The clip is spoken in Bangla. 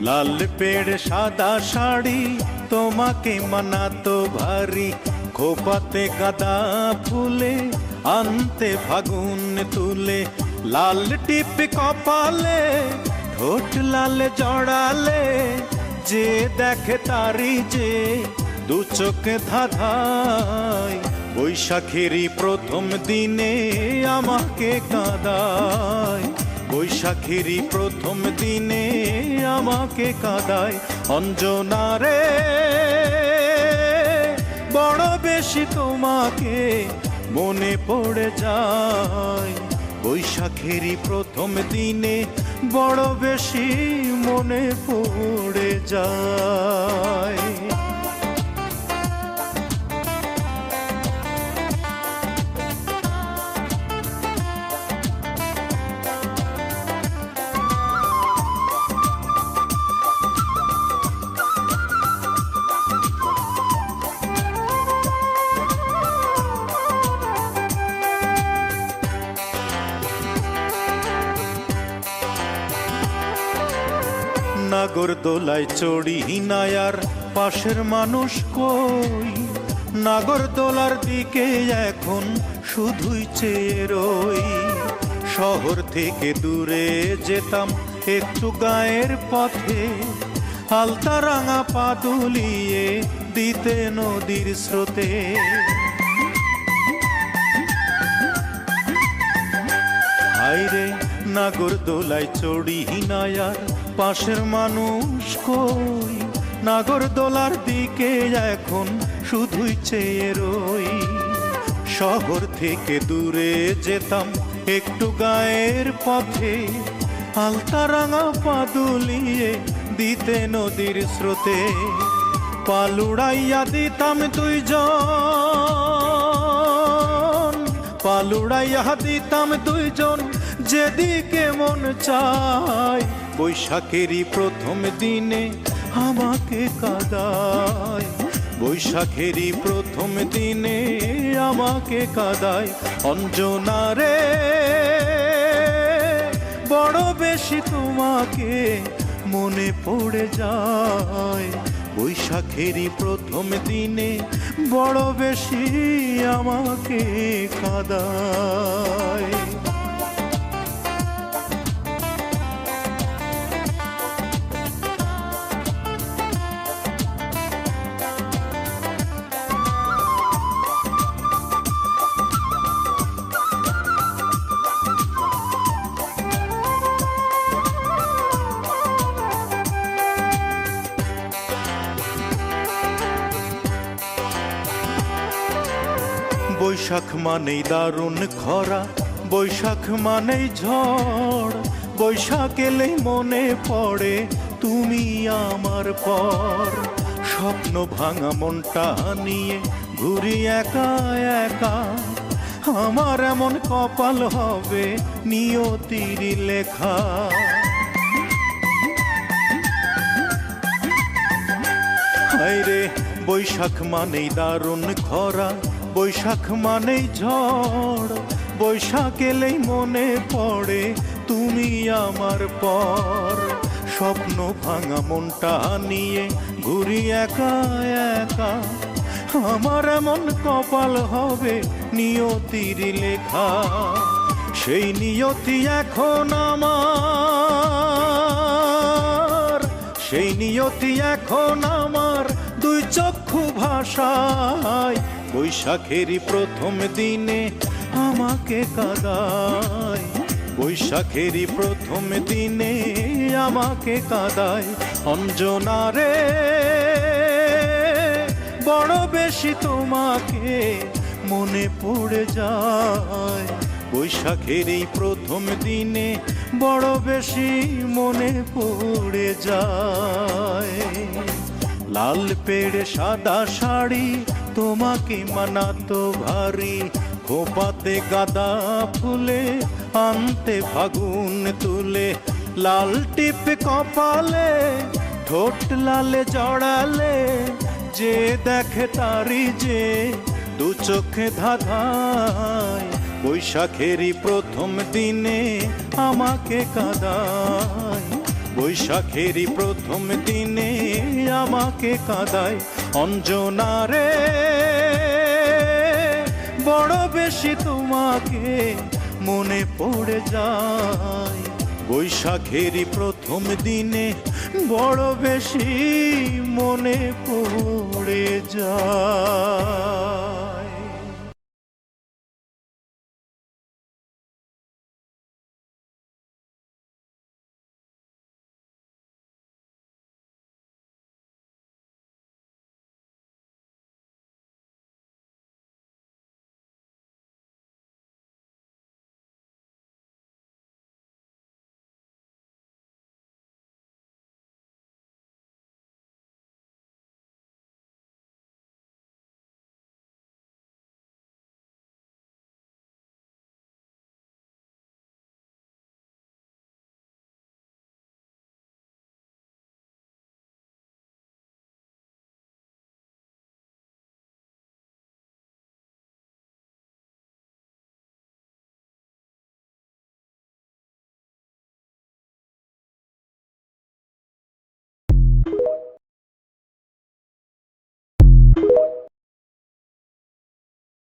লাল পেড় সাদা শাড়ি তোমাকে মানাতো ভারী, খোপাতে গাঁদা ফুলে আনতে ফাগুন তুলে। লাল টিপ কপালে ঠোঁট লাল জড়ালে, যে দেখে তারি যে দু চোখে ধাঁধায়। বৈশাখেরই প্রথম দিনে আমাকে কাঁদায়, বৈশাখেরই প্রথম দিনে আমাকে কাঁদায়। অঞ্জনা রে বড় বেশি তোমাকে মনে পড়ে যায়, বৈশাখেরই প্রথম দিনে বড় বেশি মনে পড়ে যায়। নাগরদোলায় চড়ি নায়ার পাশের মানুষ কই, নাগরদোলার দিকে এখন শুধুই চেয়ে রই। শহর থেকে দূরে যেতাম একটু গায়ের পথে, হালতা রাঙা পা দুলিয়ে দিতে নদীর স্রোতে। হায়রে নাগরদোলায় চড়ি নায়ার পাশের মানুষ কই, নাগরদোলার দিকে এখন শুধুই চেয়ে রই। শহর থেকে দূরে যেতাম একটু গায়ের পথে, হালতা রাঙা পা দুলিয়ে দিতে নদীর স্রোতে। পালুড়াইয়া দিতাম দুইজন, পালুড়াইয়া দিতাম দুইজন যেদিকে মন চায়। বৈশাখেরই প্রথম দিনে আমাকে কাঁদায়, বৈশাখেরই প্রথম দিনে আমাকে কাঁদায়। অঞ্জনা রে বড় বেশি তোমাকে মনে পড়ে যায়, বৈশাখেরই প্রথম দিনে বড় বেশি আমাকে কাঁদায়। বৈশাখ মানেই দারুণ খরা, বৈশাখ মানেই ঝড়, বৈশাখ এলেই মনে পড়ে তুমি আমার পর। স্বপ্ন ভাঙা মনটা নিয়ে ঘুরি একা একা, আমার এমন কপাল হবে নিয়তির লেখা। হায়রে বৈশাখ মানেই দারুণ খরা, বৈশাখ মানেই ঝড়, বৈশাখ এলেই মনে পড়ে তুমি আমার পর। স্বপ্ন ভাঙা মনটা নিয়ে ঘুরি একা একা, আমার এমন কপাল হবে নিয়তির লেখা। সেই নিয়তি এখন আমার, সেই নিয়তি এখন আমার দুই চক্ষু ভাষায়। বৈশাখেরই প্রথম দিনে আমাকে কাঁদায়, বৈশাখেরই প্রথম দিনে আমাকে কাঁদায়। অঞ্জনা রে বড় বেশি তোমাকে মনে পড়ে যায়, বৈশাখেরই প্রথম দিনে বড় বেশি মনে পড়ে যায়। লাল পেড়ে সাদা শাড়ি তোমাকে মানাতো ভারী, খোপাতে গাঁদা ফুলে আনতে ফাগুন তুলে। লাল টিপ কপালে ঠোঁট লালে জড়ালে, যে দেখে তারি যে দু চোখে ধাঁধায়। বৈশাখেরই প্রথম দিনে আমাকে কাঁদায়, বৈশাখেরই প্রথম দিনে আমাকে কাঁদায় অঞ্জনা রে, বড় বেশি তোমাকে মনে পড়ে যায়। বৈশাখেরই প্রথম দিনে বড় বেশি মনে পড়ে যায়।